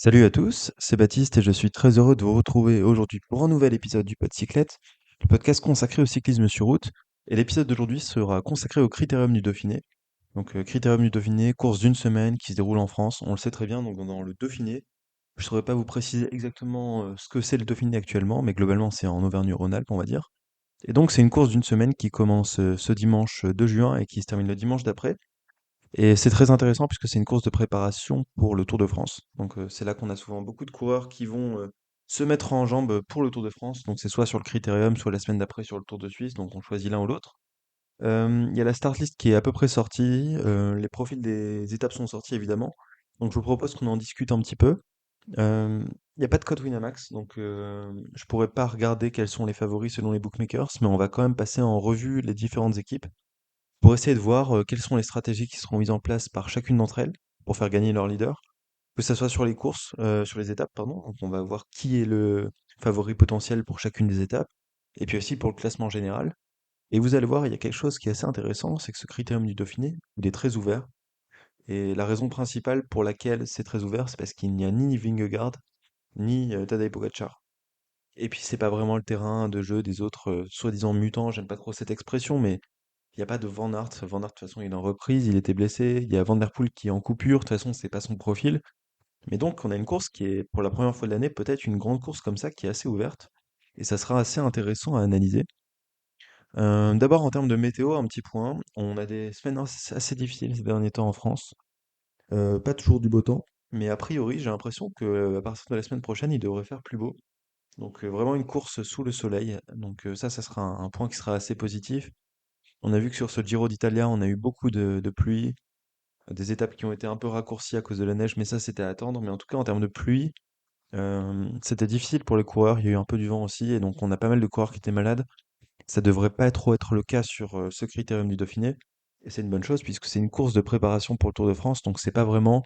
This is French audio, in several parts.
Salut à tous, c'est Baptiste et je suis très heureux de vous retrouver aujourd'hui pour un nouvel épisode du Podcyclette, le podcast consacré au cyclisme sur route. Et l'épisode d'aujourd'hui sera consacré au Critérium du Dauphiné. Critérium du Dauphiné, course d'une semaine qui se déroule en France, on le sait très bien, donc dans le Dauphiné. Je ne saurais pas vous préciser exactement ce que c'est le Dauphiné actuellement, mais globalement c'est en Auvergne-Rhône-Alpes, on va dire. Et donc c'est une course d'une semaine qui commence ce dimanche 2 juin et qui se termine le dimanche d'après. Et c'est très intéressant puisque c'est une course de préparation pour le Tour de France. C'est là qu'on a souvent beaucoup de coureurs qui vont se mettre en jambes pour le Tour de France. Donc c'est soit sur le Critérium, soit la semaine d'après sur le Tour de Suisse. Donc on choisit l'un ou l'autre. Il y a la start list qui est à peu près sortie. Les profils des étapes sont sortis évidemment. Donc je vous propose qu'on en discute un petit peu. Il n'y a pas de code Winamax, donc je pourrais pas regarder quels sont les favoris selon les bookmakers, mais on va quand même passer en revue les différentes équipes pour essayer de voir quelles sont les stratégies qui seront mises en place par chacune d'entre elles pour faire gagner leur leader, que ça soit sur les courses, sur les étapes, pardon. Donc on va voir qui est le favori potentiel pour chacune des étapes, et puis aussi pour le classement général. Et vous allez voir, il y a quelque chose qui est assez intéressant, c'est que ce critérium du Dauphiné, il est très ouvert. Et la raison principale pour laquelle c'est très ouvert, c'est parce qu'il n'y a ni Vingegaard, ni Tadej Pogacar. Et puis c'est pas vraiment le terrain de jeu des autres soi-disant mutants, j'aime pas trop cette expression, mais il y a pas de Van Aert. Van Aert, de toute façon, il est en reprise, il était blessé. Il y a Van der Poel qui est en coupure. De toute façon, c'est pas son profil. Mais donc, on a une course qui est, pour la première fois de l'année, peut-être une grande course comme ça, qui est assez ouverte. Et ça sera assez intéressant à analyser. D'abord, en termes de météo, un petit point. On a des semaines assez difficiles ces derniers temps en France. Pas toujours du beau temps. Mais a priori, j'ai l'impression que à partir de la semaine prochaine, il devrait faire plus beau. Vraiment une course sous le soleil. Ça sera un point qui sera assez positif. On a vu que sur ce Giro d'Italia, on a eu beaucoup de pluie, des étapes qui ont été un peu raccourcies à cause de la neige, mais ça c'était à attendre. Mais en tout cas, en termes de pluie, c'était difficile pour les coureurs. Il y a eu un peu du vent aussi, et donc on a pas mal de coureurs qui étaient malades. Ça devrait pas trop être le cas sur ce critérium du Dauphiné, et c'est une bonne chose puisque c'est une course de préparation pour le Tour de France, donc c'est pas vraiment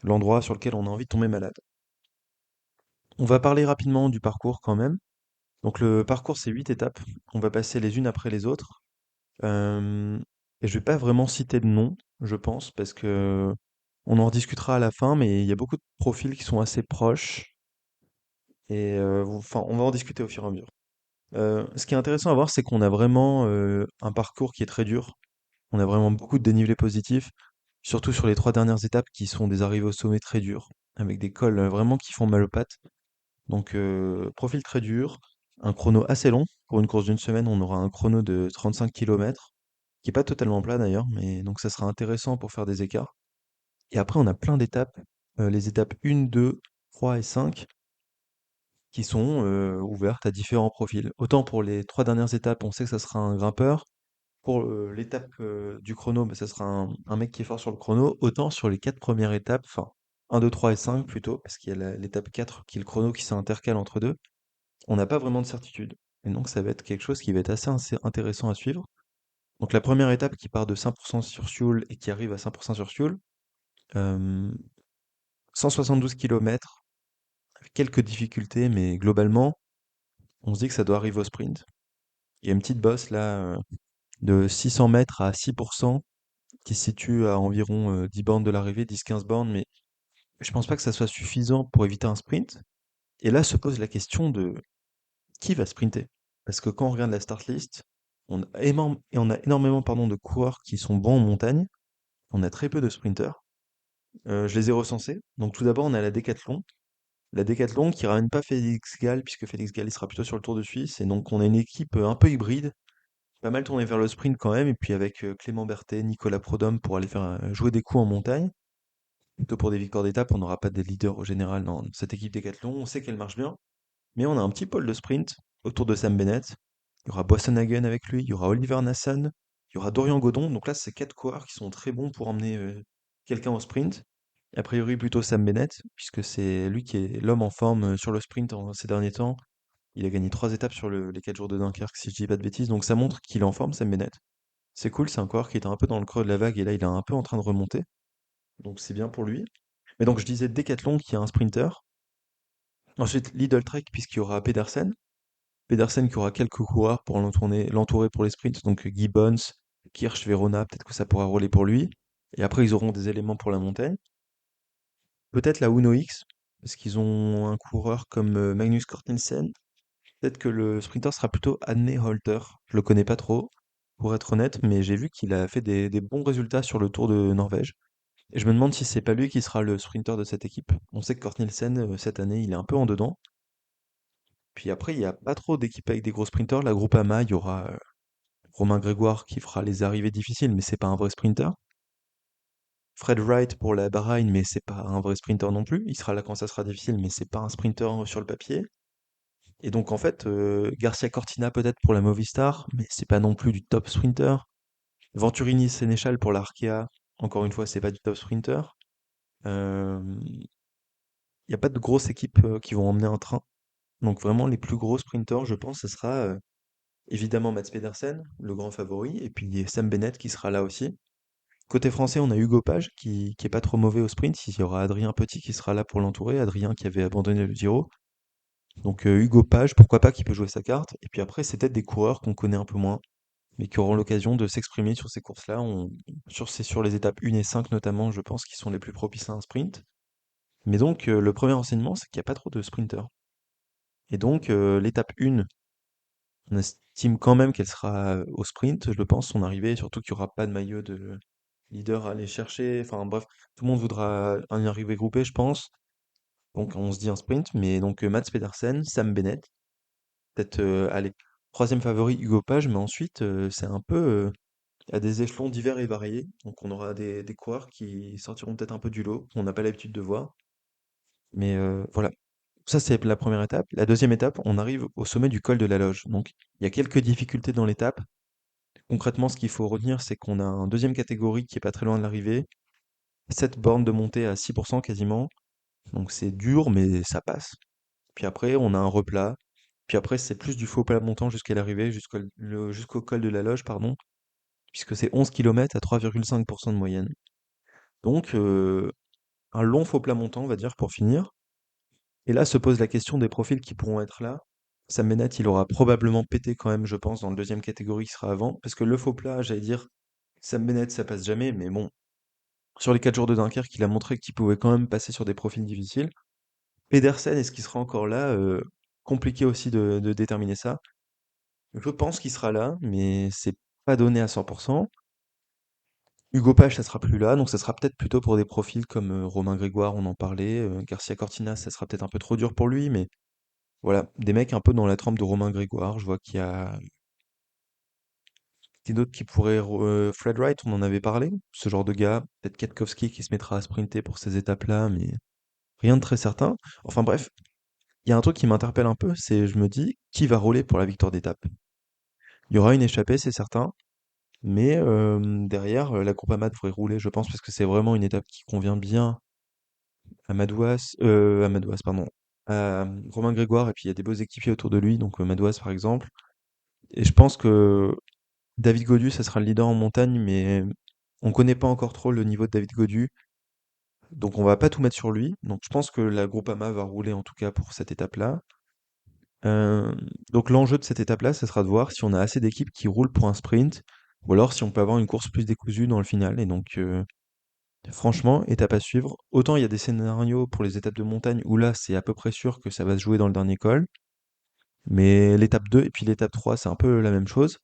l'endroit sur lequel on a envie de tomber malade. On va parler rapidement du parcours quand même. Donc le parcours, c'est 8 étapes. On va passer les unes après les autres. Euh, et je vais pas vraiment citer de nom, je pense, parce que on en rediscutera à la fin, mais il y a beaucoup de profils qui sont assez proches. Et enfin, on va en discuter au fur et à mesure. Ce qui est intéressant à voir, c'est qu'on a vraiment un parcours qui est très dur. On a vraiment beaucoup de dénivelé positif, surtout sur les trois dernières étapes qui sont des arrivées au sommet très dures, avec des cols vraiment qui font mal aux pattes. Profil très dur, un chrono assez long. Pour une course d'une semaine, on aura un chrono de 35 kilomètres, qui est pas totalement plat d'ailleurs, mais donc ça sera intéressant pour faire des écarts. Et après, on a plein d'étapes, les étapes 1, 2, 3 et 5, qui sont ouvertes à différents profils. Autant pour les trois dernières étapes, on sait que ça sera un grimpeur. Pour l'étape du chrono, bah, ça sera un mec qui est fort sur le chrono. Autant sur les quatre premières étapes, enfin 1, 2, 3 et 5 plutôt, parce qu'il y a l'étape 4 qui est le chrono qui s'intercale entre deux. On n'a pas vraiment de certitude. Et donc ça va être quelque chose qui va être assez intéressant à suivre. Donc la première étape qui part de 5% sur Sioule et qui arrive à 5% sur Sioule, euh, 172 km, avec quelques difficultés, mais globalement, on se dit que ça doit arriver au sprint. Il y a une petite bosse là de 600 mètres à 6% qui se situe à environ 10 bornes de l'arrivée, 10-15 bornes, mais je pense pas que ça soit suffisant pour éviter un sprint. Et là se pose la question de qui va sprinter? Parce que quand on regarde la start list, on a énormément pardon, de coureurs qui sont bons en montagne, on a très peu de sprinteurs. Je les ai recensés. Donc tout d'abord, on a la Décathlon. La Décathlon qui ramène pas Félix Gall, puisque Félix Gall il sera plutôt sur le Tour de Suisse. Et donc on a une équipe un peu hybride, pas mal tournée vers le sprint quand même, et puis avec Clément Berthet, Nicolas Prodhomme pour aller faire jouer des coups en montagne. Plutôt pour des victoires d'étape, on n'aura pas des leaders au général dans cette équipe Décathlon. On sait qu'elle marche bien, mais on a un petit pôle de sprint autour de Sam Bennett. Il y aura Boasson-Hagen avec lui, il y aura Oliver Nassan, il y aura Dorian Godon. Donc là, c'est quatre coureurs qui sont très bons pour emmener quelqu'un au sprint. A priori, plutôt Sam Bennett, puisque c'est lui qui est l'homme en forme sur le sprint ces derniers temps. Il a gagné trois étapes sur les 4 jours de Dunkerque, si je dis pas de bêtises. Donc ça montre qu'il est en forme, Sam Bennett. C'est cool, c'est un coureur qui était un peu dans le creux de la vague et là, il est un peu en train de remonter. Donc c'est bien pour lui. Mais donc je disais Decathlon qui a un sprinter. Ensuite, Lidl Trek, puisqu'il y aura Pedersen. Pedersen qui aura quelques coureurs pour l'entourer pour les sprints, donc Gibbons, Kirsch, Verona, peut-être que ça pourra rouler pour lui. Et après, ils auront des éléments pour la montagne. Peut-être la Uno X. Parce qu'ils ont un coureur comme Magnus Cort Nielsen. Peut-être que le sprinter sera plutôt Anne Holter. Je le connais pas trop, pour être honnête, mais j'ai vu qu'il a fait des bons résultats sur le Tour de Norvège. Et je me demande si c'est pas lui qui sera le sprinter de cette équipe. On sait que Cort Nielsen, cette année, il est un peu en dedans. Puis après, il n'y a pas trop d'équipes avec des gros sprinters. La Groupama, il y aura Romain Grégoire qui fera les arrivées difficiles, mais c'est pas un vrai sprinter. Fred Wright pour la Bahreïn, mais c'est pas un vrai sprinter non plus. Il sera là quand ça sera difficile, mais c'est pas un sprinter sur le papier. Et donc en fait, Garcia Cortina peut-être pour la Movistar, mais c'est pas non plus du top sprinter. Venturini Sénéchal pour l'Arkea, encore une fois, c'est pas du top sprinter. Il n'y a pas de grosses équipes qui vont emmener un train. Donc vraiment, les plus gros sprinters, je pense, ce sera évidemment Mats Pedersen, le grand favori, et puis Sam Bennett qui sera là aussi. Côté français, on a Hugo Page qui est pas trop mauvais au sprint. Il y aura Adrien Petit qui sera là pour l'entourer. Adrien qui avait abandonné le Giro. Donc Hugo Page, pourquoi pas, qui peut jouer sa carte. Et puis après, c'est peut-être des coureurs qu'on connaît un peu moins, mais qui auront l'occasion de s'exprimer sur ces courses-là. Sur les étapes 1 et 5 notamment, je pense, qui sont les plus propices à un sprint. Mais donc le premier enseignement, c'est qu'il n'y a pas trop de sprinters. Et donc l'étape 1, on estime quand même qu'elle sera au sprint, je pense, son arrivée, surtout qu'il n'y aura pas de maillot de leader à aller chercher. Enfin bref, tout le monde voudra un arrivée groupée, je pense. Donc on se dit un sprint, mais donc Mats Pedersen, Sam Bennett, peut-être allez, troisième favori Hugo Page, mais ensuite c'est un peu à des échelons divers et variés. Donc on aura des coureurs qui sortiront peut-être un peu du lot, qu'on n'a pas l'habitude de voir. Mais voilà, ça c'est la première étape. La deuxième étape, on arrive au sommet du col de la Loge. Donc il y a quelques difficultés dans l'étape. Concrètement, ce qu'il faut retenir, c'est qu'on a un deuxième catégorie qui est pas très loin de l'arrivée, 7 bornes de montée à 6% quasiment. Donc c'est dur, mais ça passe. Puis après, on a un replat. Puis après, c'est plus du faux plat montant jusqu'à l'arrivée, jusqu'au col de la Loge, pardon, puisque c'est 11 km à 3,5% de moyenne. Donc, un long faux plat montant, on va dire, pour finir. Et là se pose la question des profils qui pourront être là. Sam Bennett, il aura probablement pété quand même, je pense, dans le deuxième catégorie qui sera avant. Parce que le faux plat, j'allais dire, Sam Bennett, ça passe jamais, mais bon, sur les 4 jours de Dunkerque, il a montré qu'il pouvait quand même passer sur des profils difficiles. Pedersen, est-ce qu'il sera encore là? Compliqué aussi de déterminer ça. Je pense qu'il sera là, mais c'est pas donné à 100%. Hugo Page, ça sera plus là, donc ça sera peut-être plutôt pour des profils comme Romain Grégoire, on en parlait. Garcia Cortina, ça sera peut-être un peu trop dur pour lui, mais voilà, des mecs un peu dans la trempe de Romain Grégoire. Je vois qu'il y a qui d'autres qui pourraient. Fred Wright, on en avait parlé, ce genre de gars. Peut-être Kwiatkowski qui se mettra à sprinter pour ces étapes-là, mais rien de très certain. Enfin bref, il y a un truc qui m'interpelle un peu, c'est je me dis qui va rouler pour la victoire d'étape. Il y aura une échappée, c'est certain, mais derrière, la Groupama devrait rouler, je pense, parce que c'est vraiment une étape qui convient bien à Madouas, pardon, à Romain Grégoire, et puis il y a des beaux équipiers autour de lui, donc Madouas par exemple. Et je pense que David Gaudu, ça sera le leader en montagne, mais on connaît pas encore trop le niveau de David Gaudu, donc on va pas tout mettre sur lui. Donc je pense que la Groupama va rouler en tout cas pour cette étape-là. Euh, donc l'enjeu de cette étape-là, ce sera de voir si on a assez d'équipes qui roulent pour un sprint, ou alors si on peut avoir une course plus décousue dans le final. Et donc franchement, étape à suivre. Autant il y a des scénarios pour les étapes de montagne où là c'est à peu près sûr que ça va se jouer dans le dernier col, mais l'étape 2 et puis l'étape 3 c'est un peu la même chose.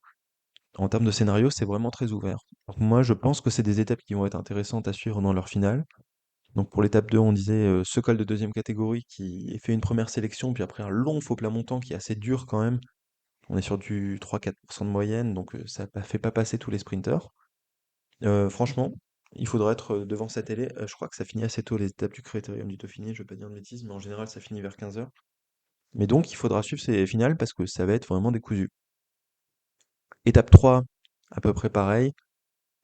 En termes de scénario, c'est vraiment très ouvert. Donc moi, je pense que c'est des étapes qui vont être intéressantes à suivre dans leur finale. Donc pour l'étape 2, on disait ce col de deuxième catégorie qui fait une première sélection, puis après un long faux plat montant qui est assez dur quand même. On est sur du 3-4% de moyenne, donc ça fait pas passer tous les sprinters. Franchement, il faudra être devant sa télé. Je crois que ça finit assez tôt les étapes du Critérium du Dauphiné, je vais pas dire de bêtises, mais en général ça finit vers 15 heures. Mais donc il faudra suivre ces finales parce que ça va être vraiment décousu. Étape 3, à peu près pareil.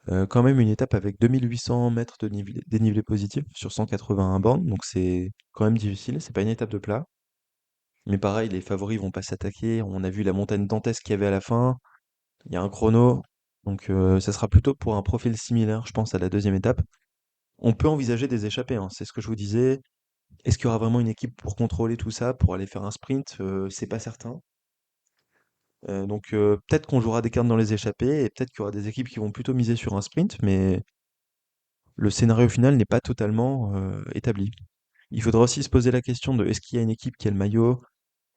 Quand même une étape avec 2 800 mètres de dénivelé positif sur 181 bornes, donc c'est quand même difficile, c'est pas une étape de plat. Mais pareil, les favoris vont pas s'attaquer. On a vu la montagne dantesque qu'il y avait à la fin. Il y a un chrono, donc ça sera plutôt pour un profil similaire, je pense, à la deuxième étape. On peut envisager des échappées, hein, c'est ce que je vous disais. Est-ce qu'il y aura vraiment une équipe pour contrôler tout ça, pour aller faire un sprint? C'est pas certain. Donc peut-être qu'on jouera des cartes dans les échappées et peut-être qu'il y aura des équipes qui vont plutôt miser sur un sprint, mais le scénario final n'est pas totalement établi. Il faudra aussi se poser la question de est-ce qu'il y a une équipe qui a le maillot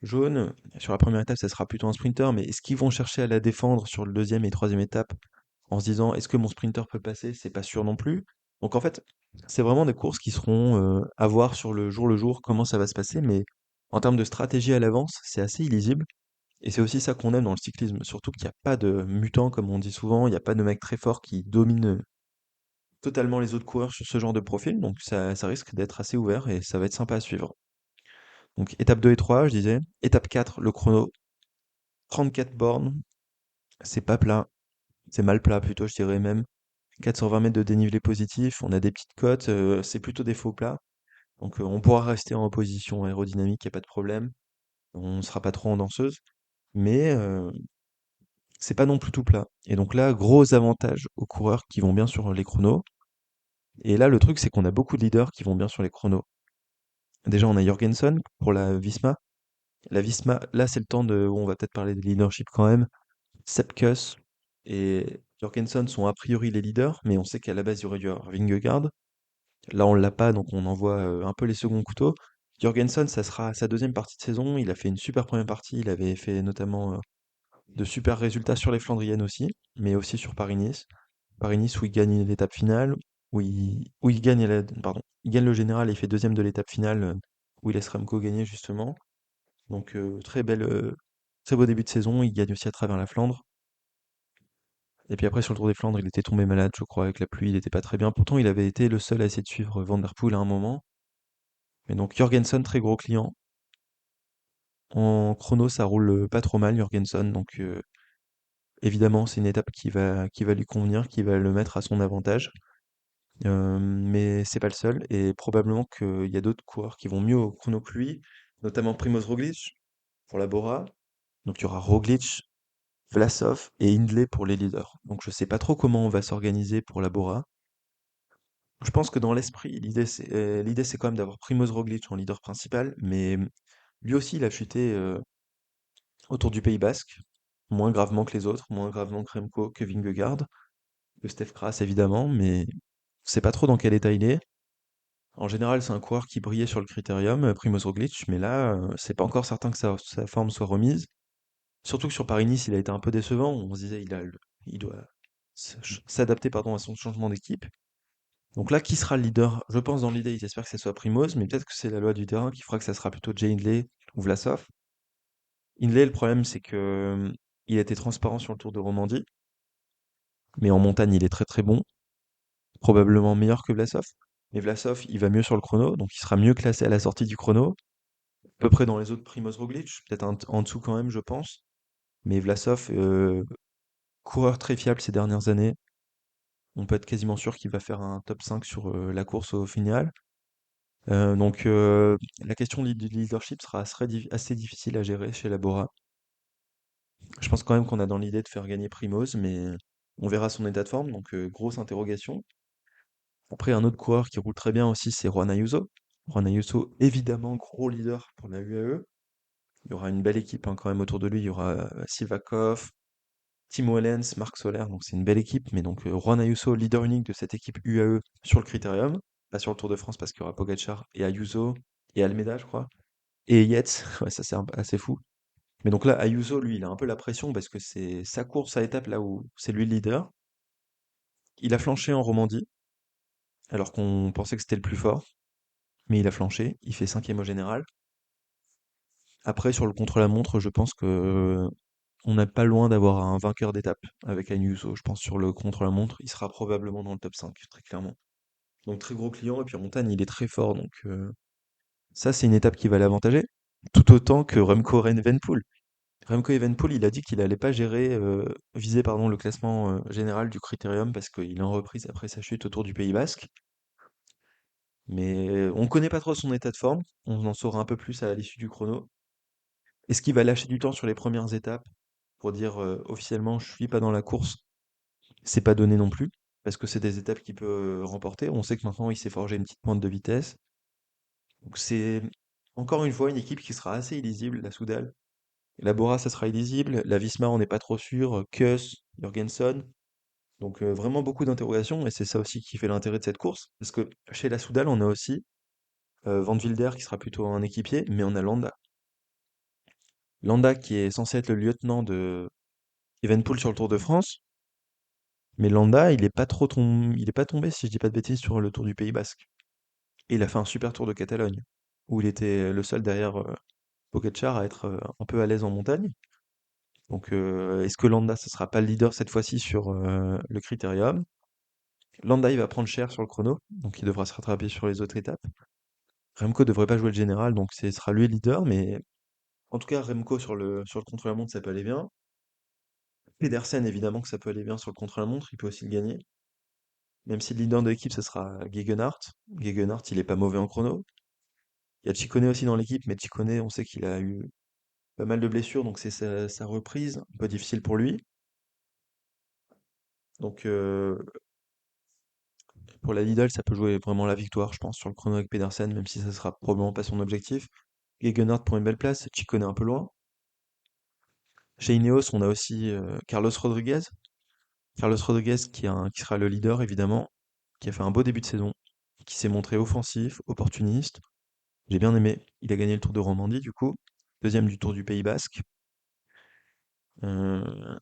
jaune? Sur la première étape, ça sera plutôt un sprinter, mais est-ce qu'ils vont chercher à la défendre sur le deuxième et troisième étape en se disant est-ce que mon sprinter peut passer? C'est pas sûr non plus. Donc en fait, c'est vraiment des courses qui seront à voir sur le jour comment ça va se passer, mais en termes de stratégie à l'avance, c'est assez illisible. Et c'est aussi ça qu'on aime dans le cyclisme, surtout qu'il n'y a pas de mutants, comme on dit souvent, il n'y a pas de mecs très forts qui dominent totalement les autres coureurs sur ce genre de profil, donc ça risque d'être assez ouvert et ça va être sympa à suivre. Donc étape 2 et 3, je disais. Étape 4, le chrono, 34 bornes, c'est pas plat, c'est mal plat plutôt, je dirais même. 420 mètres de dénivelé positif, on a des petites côtes, c'est plutôt des faux plats. Donc on pourra rester en position aérodynamique, il n'y a pas de problème. On ne sera pas trop en danseuse, mais c'est pas non plus tout plat. Et donc là, gros avantage aux coureurs qui vont bien sur les chronos. Et là, le truc, c'est qu'on a beaucoup de leaders qui vont bien sur les chronos. Déjà, on a Jorgensen pour la Visma. La Visma, là, c'est le temps de, où on va peut-être parler de leadership quand même. Sepp Kuss et Jorgensen sont a priori les leaders, mais on sait qu'à la base, il y aurait dû y avoir Vingegaard. Là, on l'a pas, donc on envoie un peu les seconds couteaux. Jorgensen, ça sera sa deuxième partie de saison. Il a fait une super première partie. Il avait fait notamment de super résultats sur les Flandriennes aussi, mais aussi sur Paris-Nice. Paris-Nice où il gagne l'étape finale, où il gagne, pardon, il gagne le général et il fait deuxième de l'étape finale, où il laisse Remco gagner justement. Donc très beau début de saison. Il gagne aussi à travers la Flandre. Et puis après, sur le Tour des Flandres, il était tombé malade, je crois, avec la pluie, il n'était pas très bien. Pourtant, il avait été le seul à essayer de suivre Van Der Poel à un moment. Mais donc Jorgensen, très gros client. En chrono, ça roule pas trop mal, Jorgensen. Donc évidemment, c'est une étape qui va lui convenir, qui va le mettre à son avantage. Mais c'est pas le seul. Et probablement qu'il y a d'autres coureurs qui vont mieux au chrono que lui, notamment Primoz Roglic pour la Bora. Donc il y aura Roglic, Vlasov et Hindley pour les leaders. Donc je sais pas trop comment on va s'organiser pour la Bora. Je pense que dans l'esprit, l'idée c'est quand même d'avoir Primoz Roglic en leader principal, mais lui aussi il a chuté autour du Pays Basque, moins gravement que les autres, moins gravement que Remco, que Vingegaard, que Stef Kras évidemment, mais je sais pas trop dans quel état il est. En général, c'est un coureur qui brillait sur le critérium, Primoz Roglic, mais là, c'est pas encore certain que sa forme soit remise. Surtout que sur Paris-Nice, il a été un peu décevant. On se disait il doit s'adapter pardon à son changement d'équipe. Donc là, qui sera le leader? Je pense dans l'idée, j'espère que ce soit Primoz, mais peut-être que c'est la loi du terrain qui fera que ça sera plutôt Jay Hindley ou Vlasov. Hindley, le problème, c'est que il a été transparent sur le Tour de Romandie, mais en montagne, il est très très bon, probablement meilleur que Vlasov. Mais Vlasov, il va mieux sur le chrono, donc il sera mieux classé à la sortie du chrono, à peu près dans les autres Primoz Roglic, peut-être en dessous quand même, je pense. Mais Vlasov, coureur très fiable ces dernières années, on peut être quasiment sûr qu'il va faire un top 5 sur la course au final. Donc la question du leadership assez difficile à gérer chez Labora. Je pense quand même qu'on a dans l'idée de faire gagner Primoz, mais on verra son état de forme, donc grosse interrogation. Après, un autre coureur qui roule très bien aussi, c'est Juan Ayuso. Juan Ayuso, évidemment, gros leader pour la UAE. Il y aura une belle équipe hein, quand même autour de lui. Il y aura Sivakov, Timo Wellens, Marc Soler, donc c'est une belle équipe. Mais donc Juan Ayuso, leader unique de cette équipe UAE sur le critérium, pas sur le Tour de France parce qu'il y aura Pogacar et Ayuso et Almeida, je crois. Et Yates, ouais, ça c'est assez fou. Mais donc là, Ayuso, lui, il a un peu la pression parce que c'est sa course à étape là où c'est lui le leader. Il a flanché en Romandie, alors qu'on pensait que c'était le plus fort, mais il a flanché, il fait cinquième au général. Après, sur le contre-la-montre, je pense que on n'est pas loin d'avoir un vainqueur d'étape avec Ayuso. Je pense sur le contre-la-montre, il sera probablement dans le top 5, très clairement. Donc très gros client, et puis en montagne, il est très fort, donc ça, c'est une étape qui va l'avantager, tout autant que Remco Evenepoel. Remco Evenepoel, il a dit qu'il allait pas viser pardon, le classement général du Critérium parce qu'il est en reprise après sa chute autour du Pays Basque. Mais on connaît pas trop son état de forme. On en saura un peu plus à l'issue du chrono. Est-ce qu'il va lâcher du temps sur les premières étapes pour dire officiellement je suis pas dans la course? C'est pas donné non plus parce que c'est des étapes qu'il peut remporter. On sait que maintenant il s'est forgé une petite pointe de vitesse. Donc c'est encore une fois une équipe qui sera assez illisible, la Soudal. La Bora, ça sera illisible. La Visma, on n'est pas trop sûr. Kuss, Jorgensen. Donc vraiment beaucoup d'interrogations, et c'est ça aussi qui fait l'intérêt de cette course. Parce que chez la Soudal, on a aussi Van Wilder qui sera plutôt un équipier, mais on a Landa. Landa qui est censé être le lieutenant de Evenepoel sur le Tour de France, mais Landa, il est pas tombé, si je dis pas de bêtises, sur le Tour du Pays Basque. Et il a fait un super Tour de Catalogne, où il était le seul derrière Pogačar à être un peu à l'aise en montagne. Donc, est-ce que Landa, ce sera pas le leader cette fois-ci sur le Critérium? Landa, il va prendre cher sur le chrono, donc il devra se rattraper sur les autres étapes. Remco devrait pas jouer le général, donc ce sera lui le leader, mais en tout cas, Remco sur le contre-la-montre, ça peut aller bien. Pedersen, évidemment que ça peut aller bien sur le contre-la-montre, il peut aussi le gagner. Même si le leader de l'équipe, ce sera Gegenhardt. Gegenhardt, il est pas mauvais en chrono. Il y a Ciccone aussi dans l'équipe, mais Ciccone, on sait qu'il a eu pas mal de blessures, donc c'est sa reprise, un peu difficile pour lui. Donc pour la Lidl, ça peut jouer vraiment la victoire, je pense, sur le chrono avec Pedersen, même si ça sera probablement pas son objectif. Gegenhardt pour une belle place, Ciccone un peu loin. Chez Ineos, on a aussi Carlos Rodriguez. Carlos Rodriguez qui sera le leader, évidemment, qui a fait un beau début de saison, qui s'est montré offensif, opportuniste. J'ai bien aimé. Il a gagné le Tour de Romandie, du coup. Deuxième du Tour du Pays Basque. Euh,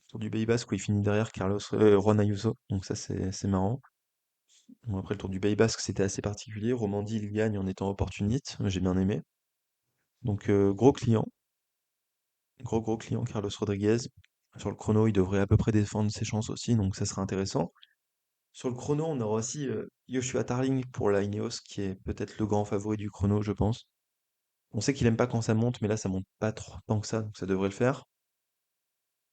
Tour du Pays Basque où il finit derrière Juan Ayuso. Donc ça, c'est marrant. Bon, après, le Tour du Pays Basque, c'était assez particulier. Romandie, il gagne en étant opportuniste. J'ai bien aimé. Donc, gros client. Gros client, Carlos Rodriguez. Sur le chrono, il devrait à peu près défendre ses chances aussi. Donc, ça sera intéressant. Sur le chrono, on aura aussi Joshua Tarling pour la Ineos, qui est peut-être le grand favori du chrono, je pense. On sait qu'il aime pas quand ça monte, mais là, ça monte pas trop tant que ça, donc ça devrait le faire.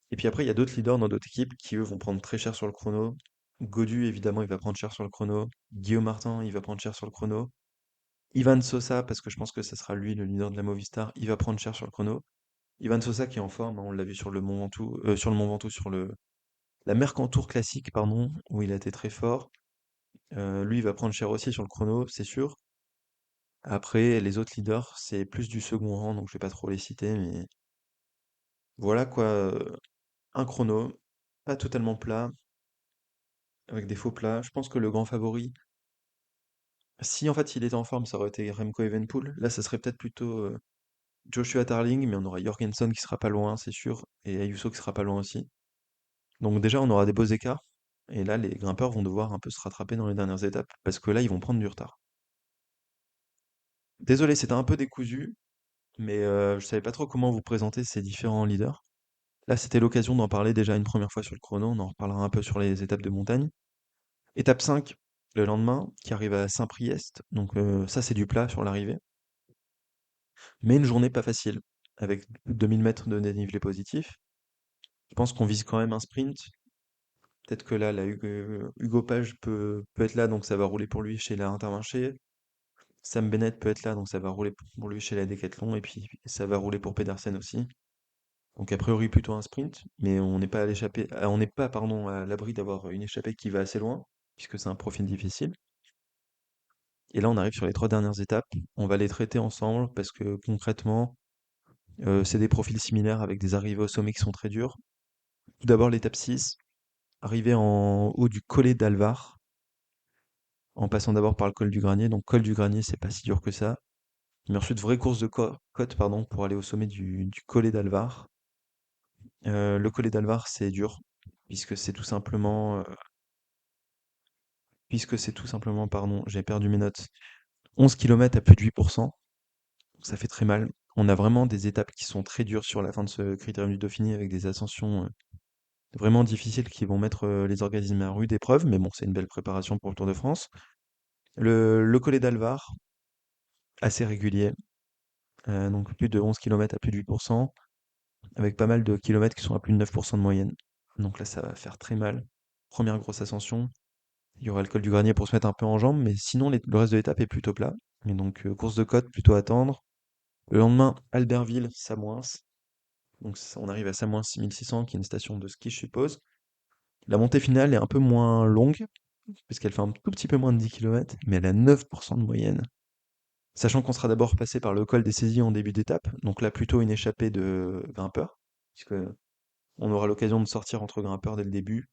Et puis après, il y a d'autres leaders dans d'autres équipes qui, eux, vont prendre très cher sur le chrono. Godu, évidemment, il va prendre cher sur le chrono. Guillaume Martin, il va prendre cher sur le chrono. Ivan Sosa, parce que je pense que ça sera lui le leader de la Movistar, il va prendre cher sur le chrono. Ivan Sosa qui est en forme, hein, on l'a vu sur le Mont Ventoux, sur la Mercantour classique, pardon, où il a été très fort. Lui, il va prendre cher aussi sur le chrono, c'est sûr. Après, les autres leaders, c'est plus du second rang, donc je vais pas trop les citer, mais voilà quoi, un chrono, pas totalement plat, avec des faux plats. Je pense que le grand favori, si en fait il était en forme, ça aurait été Remco Evenepoel. Là, ça serait peut-être plutôt Joshua Tarling, mais on aura Jorgensen qui sera pas loin, c'est sûr, et Ayuso qui sera pas loin aussi. Donc déjà, on aura des beaux écarts. Et là, les grimpeurs vont devoir un peu se rattraper dans les dernières étapes, parce que là, ils vont prendre du retard. Désolé, c'était un peu décousu, mais je savais pas trop comment vous présenter ces différents leaders. Là, c'était l'occasion d'en parler déjà une première fois sur le chrono, on en reparlera un peu sur les étapes de montagne. Étape 5, le lendemain, qui arrive à Saint-Priest, donc ça c'est du plat sur l'arrivée. Mais une journée pas facile, avec plus de 2000 mètres de dénivelé positif. Je pense qu'on vise quand même un sprint. Peut-être que là, Hugo Page peut être là, donc ça va rouler pour lui chez la Intermarché. Sam Bennett peut être là, donc ça va rouler pour lui chez la Decathlon, et puis ça va rouler pour Pedersen aussi. Donc a priori plutôt un sprint, mais on n'est pas pardon à l'abri d'avoir une échappée qui va assez loin, puisque c'est un profil difficile. Et là on arrive sur les trois dernières étapes. On va les traiter ensemble parce que concrètement, c'est des profils similaires avec des arrivées au sommet qui sont très dures. Tout d'abord l'étape 6, arriver en haut du collet d'Alvar, en passant d'abord par le col du Granier. Donc col du Granier, c'est pas si dur que ça. Mais ensuite, vraie course de côte pardon, pour aller au sommet du collet d'Alvar. Le collet d'Alvar, c'est dur, puisque c'est tout simplement, pardon, j'ai perdu mes notes, 11 kilomètres à plus de 8%, donc ça fait très mal. On a vraiment des étapes qui sont très dures sur la fin de ce Critérium du Dauphiné, avec des ascensions vraiment difficiles qui vont mettre les organismes à rude épreuve, mais bon, c'est une belle préparation pour le Tour de France. Le collet d'Alvar, assez régulier, donc plus de 11 kilomètres à plus de 8%, avec pas mal de kilomètres qui sont à plus de 9% de moyenne. Donc là, ça va faire très mal. Première grosse ascension. Il y aura le col du Granier pour se mettre un peu en jambes, mais sinon, le reste de l'étape est plutôt plat. Et donc, course de côte, plutôt à attendre. Le lendemain, Albertville, Samoins. Donc, on arrive à Samoins 6600, qui est une station de ski, je suppose. La montée finale est un peu moins longue, puisqu'elle fait un tout petit peu moins de 10 kilomètres, mais elle a 9% de moyenne. Sachant qu'on sera d'abord passé par le col des saisies en début d'étape, donc là plutôt une échappée de grimpeurs, puisque on aura l'occasion de sortir entre grimpeurs dès le début.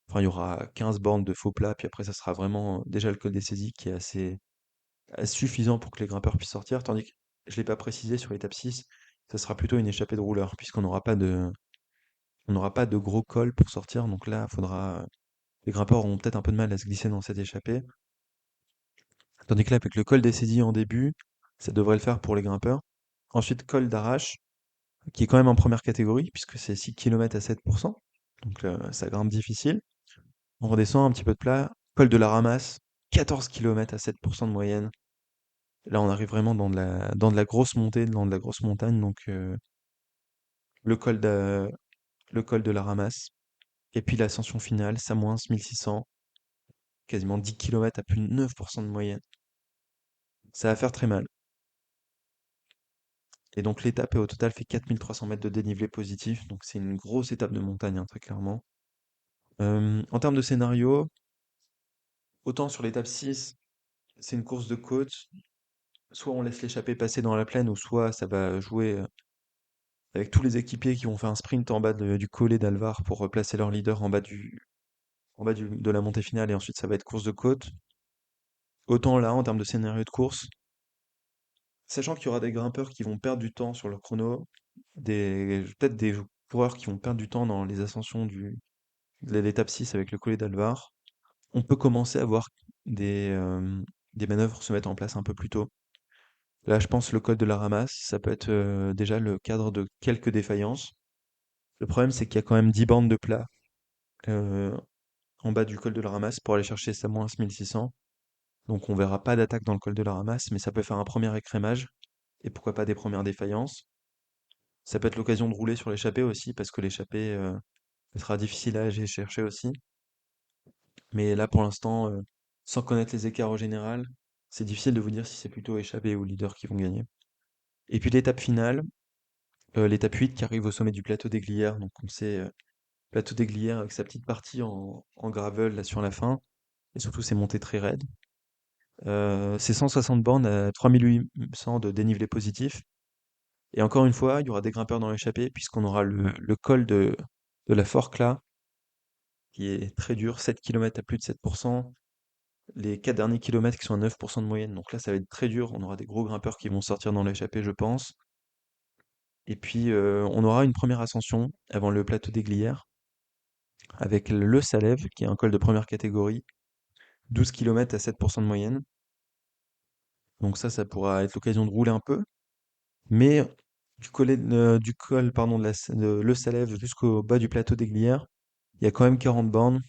Enfin, il y aura 15 bornes de faux plats, puis après ça sera vraiment déjà le col des saisies qui est assez suffisant pour que les grimpeurs puissent sortir, tandis que je l'ai pas précisé sur l'étape 6, ça sera plutôt une échappée de rouleurs, puisqu'on n'aura pas de gros col pour sortir, donc là, les grimpeurs auront peut-être un peu de mal à se glisser dans cette échappée. Tandis que là, avec le col des Saisies en début, ça devrait le faire pour les grimpeurs. Ensuite, col d'Arrache, qui est quand même en première catégorie, puisque c'est 6 km à 7%. Donc ça grimpe difficile. On redescend un petit peu de plat. Col de la Ramasse, 14 km à 7% de moyenne. Là, on arrive vraiment dans de la grosse montée, dans de la grosse montagne. Donc le col le col de la Ramasse. Et puis l'ascension finale, Samoins, 1600, quasiment 10 km à plus de 9% de moyenne. Ça va faire très mal. Et donc l'étape au total fait 4300 mètres de dénivelé positif, donc c'est une grosse étape de montagne, hein, très clairement. En termes de scénario, autant sur l'étape 6, c'est une course de côte, soit on laisse l'échappée passer dans la plaine, ou soit ça va jouer avec tous les équipiers qui vont faire un sprint en bas du collet d'Alvar pour replacer leur leader de la montée finale, et ensuite ça va être course de côte. Autant là, en termes de scénario de course, sachant qu'il y aura des grimpeurs qui vont perdre du temps sur leur chrono, peut-être des coureurs qui vont perdre du temps dans les ascensions de l'étape 6 avec le collet d'Alvar, on peut commencer à voir des manœuvres se mettre en place un peu plus tôt. Là, je pense le col de la ramasse, ça peut être déjà le cadre de quelques défaillances. Le problème, c'est qu'il y a quand même 10 bandes de plat euh, en bas du col de la ramasse pour aller chercher sa moins 1600. Donc on verra pas d'attaque dans le col de la ramasse, mais ça peut faire un premier écrémage et pourquoi pas des premières défaillances. Ça peut être l'occasion de rouler sur l'échappée aussi, parce que l'échappée sera difficile à aller chercher aussi. Mais là, pour l'instant, sans connaître les écarts au général, c'est difficile de vous dire si c'est plutôt échappée ou leader qui vont gagner. Et puis l'étape finale, l'étape 8 qui arrive au sommet du plateau des Glières. Donc on sait, plateau des Glières avec sa petite partie en gravel là sur la fin, et surtout ses montées très raides. C'est 160 bornes à 3800 de dénivelé positif. Et encore une fois, il y aura des grimpeurs dans l'échappée, puisqu'on aura le col de la Forclaz, qui est très dur, 7 km à plus de 7%. Les 4 derniers kilomètres qui sont à 9% de moyenne. Donc là, ça va être très dur. On aura des gros grimpeurs qui vont sortir dans l'échappée, je pense. Et puis, on aura une première ascension avant le plateau des Glières, avec le Salève, qui est un col de première catégorie, 12 km à 7% de moyenne. Donc ça pourra être l'occasion de rouler un peu. Mais du col pardon, de Le Salève jusqu'au bas du plateau des Glières, il y a quand même 40 bornes.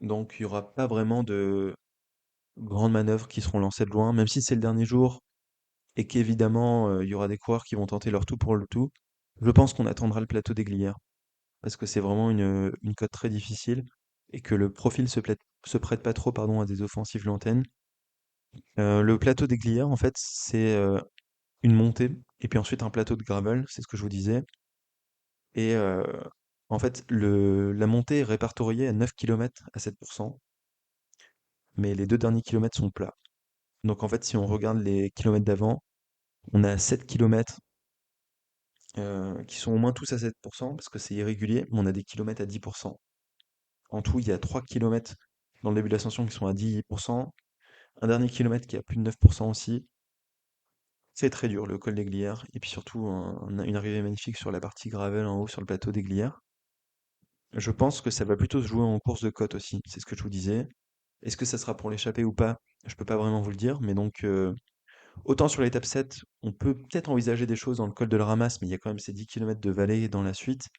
Donc il n'y aura pas vraiment de grandes manœuvres qui seront lancées de loin, même si c'est le dernier jour et qu'évidemment, il y aura des coureurs qui vont tenter leur tout pour le tout. Je pense qu'on attendra le plateau des Glières, parce que c'est vraiment une côte très difficile et que le profil se prête pas trop, pardon, à des offensives lointaines. Le plateau des Glières, en fait, c'est une montée et puis ensuite un plateau de gravel, c'est ce que je vous disais. Et en fait, la montée est répertoriée à 9 km à 7%, mais les deux derniers kilomètres sont plats. Donc en fait, si on regarde les kilomètres d'avant, on a 7 kilomètres qui sont au moins tous à 7%, parce que c'est irrégulier, mais on a des kilomètres à 10%. En tout, il y a 3 kilomètres dans le début de l'ascension qui sont à 10%, un dernier kilomètre qui est à plus de 9% aussi. C'est très dur, le col des Glières, et puis surtout une arrivée magnifique sur la partie gravel en haut, sur le plateau des Glières. Je pense que ça va plutôt se jouer en course de côte aussi, c'est ce que je vous disais. Est-ce que ça sera pour l'échapper ou pas? Je peux pas vraiment vous le dire, mais donc autant sur l'étape 7, on peut peut-être envisager des choses dans le col de la Ramasse, mais il y a quand même ces 10 kilomètres de vallée dans la suite.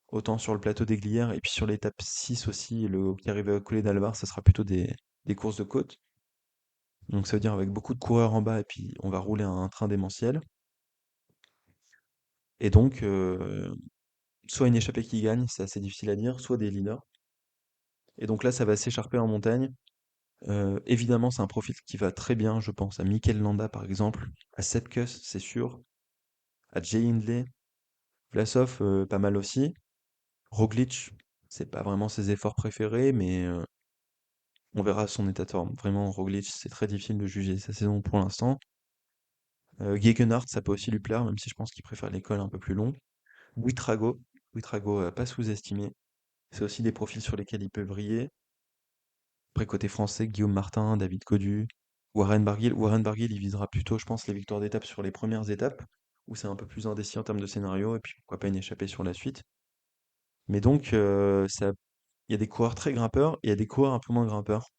Autant sur le plateau des Glières et puis sur l'étape 6 aussi, qui arrive à coller d'Alvar, ça sera plutôt des courses de côte. Donc ça veut dire avec beaucoup de coureurs en bas et puis on va rouler un train démentiel. Et donc, soit une échappée qui gagne, c'est assez difficile à dire, soit des leaders. Et donc là, ça va s'écharper en montagne. Évidemment, c'est un profil qui va très bien, je pense, à Mikel Landa par exemple, à Sepkus, c'est sûr, à Jay Hindley, Vlasov, pas mal aussi. Roglic, c'est pas vraiment ses efforts préférés, mais on verra son état de forme. Vraiment, Roglic, c'est très difficile de juger sa saison pour l'instant. Gegenhardt, ça peut aussi lui plaire, même si je pense qu'il préfère l'école un peu plus long. Buitrago, Buitrago, pas sous-estimé. C'est aussi des profils sur lesquels il peut briller. Après, côté français, Guillaume Martin, David Codu. Warren Barguil, il visera plutôt, je pense, les victoires d'étape sur les premières étapes, où c'est un peu plus indécis en termes de scénario, et puis pourquoi pas une échappée sur la suite. Mais donc, il y a des coureurs très grimpeurs, et il y a des coureurs un peu moins grimpeurs.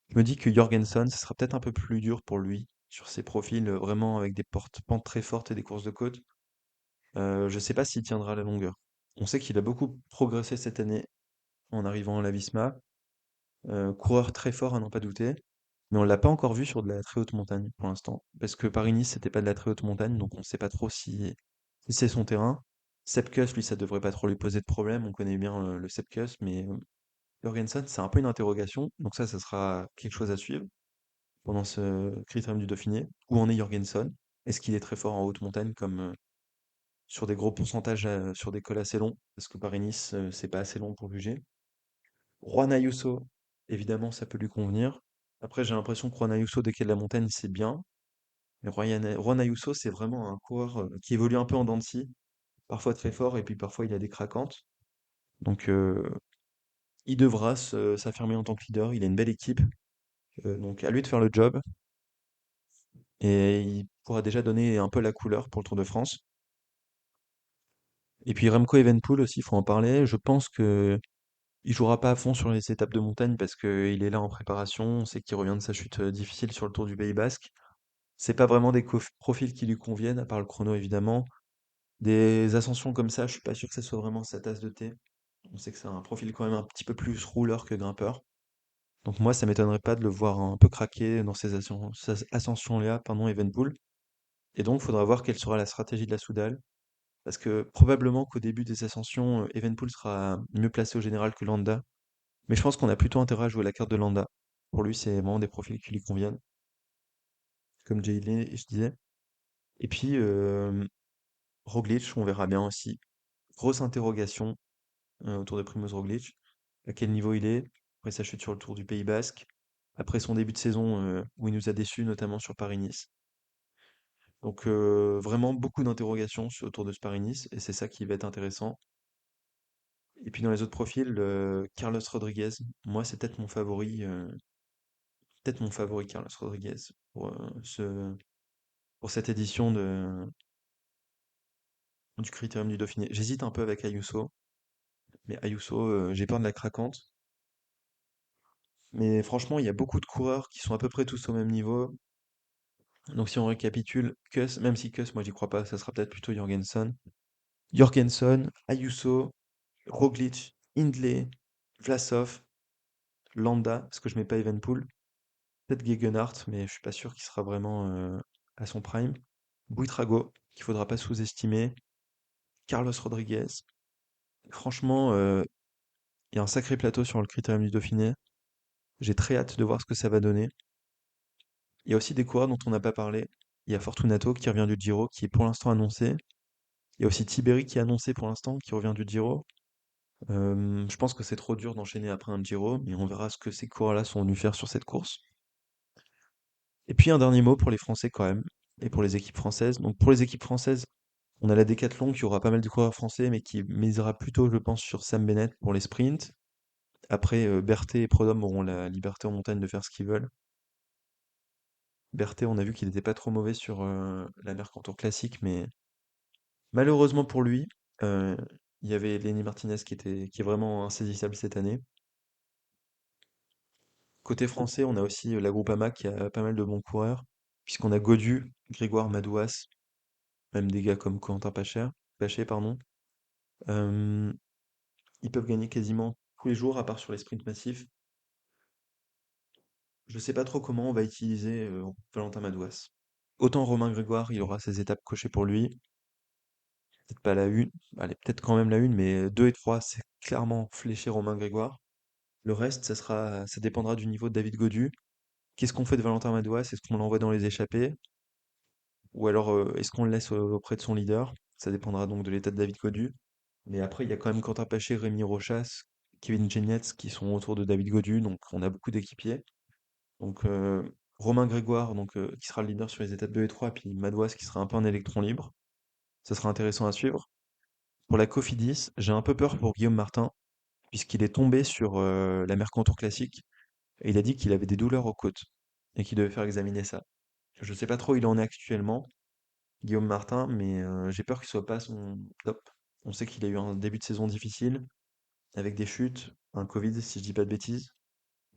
Je me dis que Jorgensen, ce sera peut-être un peu plus dur pour lui, sur ses profils vraiment avec des pentes très fortes et des courses de côte. Je sais pas s'il tiendra la longueur. On sait qu'il a beaucoup progressé cette année en arrivant à la Visma. Coureur très fort à n'en pas douter. Mais on l'a pas encore vu sur de la très haute montagne pour l'instant. Parce que Paris-Nice, c'était pas de la très haute montagne, donc on sait pas trop si c'est son terrain. Sepkus, lui, ça devrait pas trop lui poser de problème. On connaît bien le Sepkus, mais Jorgensen, c'est un peu une interrogation. Donc ça sera quelque chose à suivre pendant ce Critérium du Dauphiné. Où en est Jorgensen? Est-ce qu'il est très fort en haute montagne comme sur des gros pourcentages sur des cols assez longs? Parce que Paris-Nice, c'est pas assez long pour juger. Juan Ayuso, évidemment, ça peut lui convenir. Après, j'ai l'impression que Juan Ayuso, dès qu'il y a de la montagne, c'est bien. Mais Juan Ayuso, c'est vraiment un coureur qui évolue un peu en dents de scie, parfois très fort, et puis parfois il a des craquantes. Donc, il devra s'affirmer en tant que leader. Il a une belle équipe, donc à lui de faire le job. Et il pourra déjà donner un peu la couleur pour le Tour de France. Et puis Remco Evenepoel aussi, il faut en parler. Je pense que il jouera pas à fond sur les étapes de montagne parce qu'il est là en préparation. On sait qu'il revient de sa chute difficile sur le Tour du Pays Basque. C'est pas vraiment des profils qui lui conviennent, à part le chrono évidemment. Des ascensions comme ça, je suis pas sûr que ça soit vraiment sa tasse de thé. On sait que c'est un profil quand même un petit peu plus rouleur que grimpeur. Donc moi, ça m'étonnerait pas de le voir un peu craquer dans ces ascensions-là, pardon, Evenpool. Et donc, il faudra voir quelle sera la stratégie de la Soudal. Parce que probablement qu'au début des ascensions, Evenpool sera mieux placé au général que Landa. Mais je pense qu'on a plutôt intérêt à jouer la carte de Landa. Pour lui, c'est vraiment des profils qui lui conviennent, comme Jay Lee, je disais. Et puis, Roglic, on verra bien aussi. Grosse interrogation autour de Primoz Roglic. À quel niveau il est, après sa chute sur le Tour du Pays Basque, après son début de saison où il nous a déçus, notamment sur Paris-Nice. Donc vraiment beaucoup d'interrogations autour de ce Paris-Nice, et c'est ça qui va être intéressant. Et puis dans les autres profils, Carlos Rodriguez, moi c'est peut-être mon favori Carlos Rodriguez pour, pour cette édition du Critérium du Dauphiné. J'hésite un peu avec Ayuso, mais Ayuso, j'ai peur de la craquante. Mais franchement, il y a beaucoup de coureurs qui sont à peu près tous au même niveau. Donc si on récapitule, Kuss, même si Kuss, moi j'y crois pas, ça sera peut-être plutôt Jorgensen. Jorgensen, Ayuso, Roglic, Hindley, Vlasov, Landa, parce que je mets pas Evenpool. Peut-être Gegenhardt, mais je suis pas sûr qu'il sera vraiment à son prime. Buitrago, qu'il faudra pas sous-estimer. Carlos Rodriguez. Franchement, il y a un sacré plateau sur le Critérium du Dauphiné. J'ai très hâte de voir ce que ça va donner. Il y a aussi des coureurs dont on n'a pas parlé. Il y a Fortunato qui revient du Giro, qui est pour l'instant annoncé. Il y a aussi Tiberi qui est annoncé pour l'instant, qui revient du Giro. Je pense que c'est trop dur d'enchaîner après un Giro, mais on verra ce que ces coureurs-là sont venus faire sur cette course. Et puis un dernier mot pour les Français quand même, et pour les équipes françaises. Donc pour les équipes françaises, on a la Décathlon qui aura pas mal de coureurs français, mais qui misera plutôt, je pense, sur Sam Bennett pour les sprints. Après, Berthet et Prudhomme auront la liberté en montagne de faire ce qu'ils veulent. Berthet, on a vu qu'il n'était pas trop mauvais sur la Mercantour classique, mais malheureusement pour lui, euh, il y avait Lenny Martinez qui est vraiment insaisissable cette année. Côté français, on a aussi la Groupama qui a pas mal de bons coureurs, puisqu'on a Godu, Grégoire Madouas, même des gars comme Quentin Paché, pardon. Euh, Ils peuvent gagner quasiment tous les jours, à part sur les sprints massifs. Je sais pas trop comment on va utiliser Valentin Madouas. Autant Romain Grégoire, il aura ses étapes cochées pour lui. Peut-être pas la une, allez, peut-être quand même la une, mais 2 et 3, c'est clairement fléché Romain Grégoire. Le reste, ça dépendra du niveau de David Godu. Qu'est-ce qu'on fait de Valentin Madouas? Est-ce qu'on l'envoie dans les échappées? Ou alors est-ce qu'on le laisse auprès de son leader? Ça dépendra donc de l'état de David Godu. Mais après, il y a quand même Quentin Paché, Rémi Rochas, Kevin Genietz qui sont autour de David Godu, donc on a beaucoup d'équipiers. Donc Romain Grégoire, donc, qui sera le leader sur les étapes 2 et 3, puis Madouas qui sera un peu un électron libre. Ça sera intéressant à suivre. Pour la Cofidis, j'ai un peu peur pour Guillaume Martin, puisqu'il est tombé sur la Mercantour classique, et il a dit qu'il avait des douleurs aux côtes. et qui devait faire examiner ça. Je sais pas trop où il en est actuellement, Guillaume Martin, mais j'ai peur qu'il soit pas à son top. On sait qu'il a eu un début de saison difficile, avec des chutes, un Covid, si je dis pas de bêtises.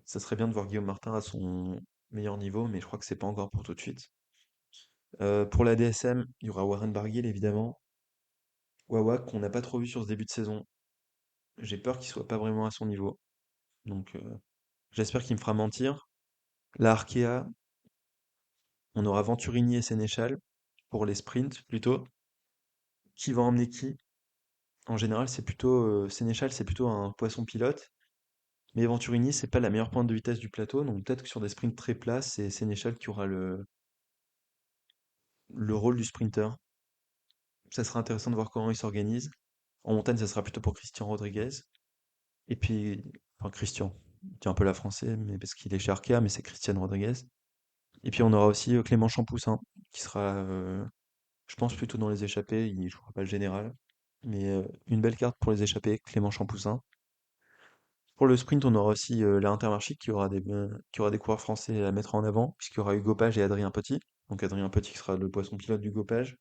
Ça serait bien de voir Guillaume Martin à son meilleur niveau, mais je crois que c'est pas encore pour tout de suite. Pour la DSM, il y aura Warren Barguil évidemment. Wawak qu'on n'a pas trop vu sur ce début de saison. J'ai peur qu'il soit pas vraiment à son niveau. Donc j'espère qu'il me fera mentir. La Arkea, on aura Venturini et Sénéchal pour les sprints plutôt. Qui va emmener qui? En général, c'est plutôt Sénéchal, c'est plutôt un poisson pilote. Mais Venturini, c'est pas la meilleure pointe de vitesse du plateau, donc peut-être que sur des sprints très plats, c'est Sénéchal qui aura le rôle du sprinter. Ça sera intéressant de voir comment il s'organise. En montagne, ça sera plutôt pour Christian Rodriguez. Et puis, enfin Christian, je dis un peu la français, mais parce qu'il est chez Arkea, mais c'est Christian Rodriguez. Et puis on aura aussi Clément Champoussin, qui sera, je pense, plutôt dans les échappées. Il jouera pas le général. Mais une belle carte pour les échappées, Clément Champoussin. Pour le sprint, on aura aussi la Intermarché qui aura des coureurs français à mettre en avant, puisqu'il y aura Hugo Page et Adrien Petit. Donc Adrien Petit qui sera le poisson pilote d'Hugo Page.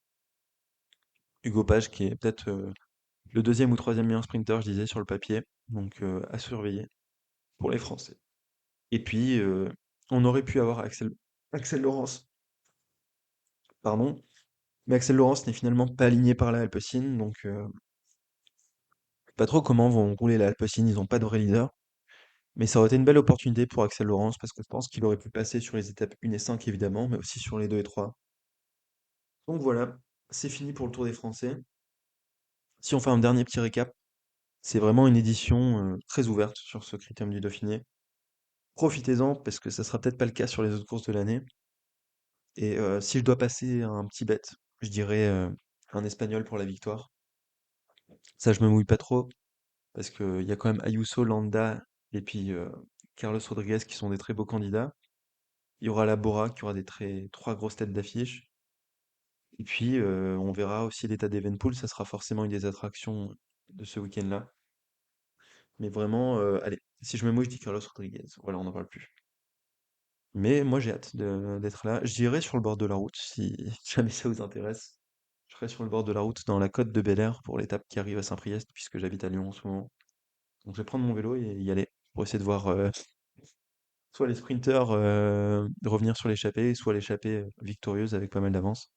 Hugo Page qui est peut-être le deuxième ou troisième meilleur sprinter, je disais, sur le papier. Donc à surveiller pour les Français. Et puis on aurait pu avoir Axel Laurence, pardon. Mais Axel Laurence n'est finalement pas aligné par la Alpecin, donc pas trop comment vont rouler la Alpecin, ils n'ont pas de vrai leader. Mais ça aurait été une belle opportunité pour Axel Laurence parce que je pense qu'il aurait pu passer sur les étapes 1 et 5 évidemment, mais aussi sur les 2 et 3. Donc voilà, c'est fini pour le Tour des Français. Si on fait un dernier petit récap, c'est vraiment une édition très ouverte sur ce Critérium du Dauphiné. Profitez-en parce que ça sera peut-être pas le cas sur les autres courses de l'année. Et si je dois passer un petit bet, je dirais un Espagnol pour la victoire. Ça, je me mouille pas trop parce qu'il y a quand même Ayuso, Landa et puis Carlos Rodriguez qui sont des très beaux candidats. Il y aura la Bora qui aura trois grosses têtes d'affiche. Et puis, on verra aussi l'état d'Evenpool, ça sera forcément une des attractions de ce week-end-là. Mais vraiment, allez, si je me mouille, je dis Carlos Rodriguez. Voilà, on n'en parle plus. Mais moi, j'ai hâte d'être là. J'irai sur le bord de la route si jamais ça vous intéresse. Je serai sur le bord de la route dans la côte de Bel-Air pour l'étape qui arrive à Saint-Priest, puisque j'habite à Lyon en ce moment. Donc je vais prendre mon vélo et y aller pour essayer de voir soit les sprinteurs revenir sur l'échappée, soit l'échappée victorieuse avec pas mal d'avance.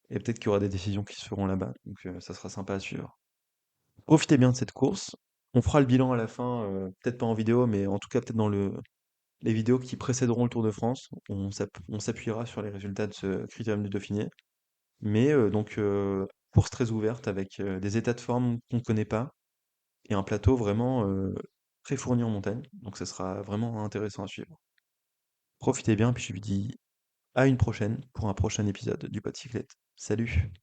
Et peut-être qu'il y aura des décisions qui se feront là-bas, donc ça sera sympa à suivre. Profitez bien de cette course. On fera le bilan à la fin, peut-être pas en vidéo, mais en tout cas peut-être dans les vidéos qui précéderont le Tour de France. On s'appuiera sur les résultats de ce Critérium du Dauphiné. Mais donc course très ouverte avec des états de forme qu'on ne connaît pas et un plateau vraiment très fourni en montagne. Donc ça sera vraiment intéressant à suivre. Profitez bien, puis je vous dis à une prochaine pour un prochain épisode du Pod Cyclette. Salut!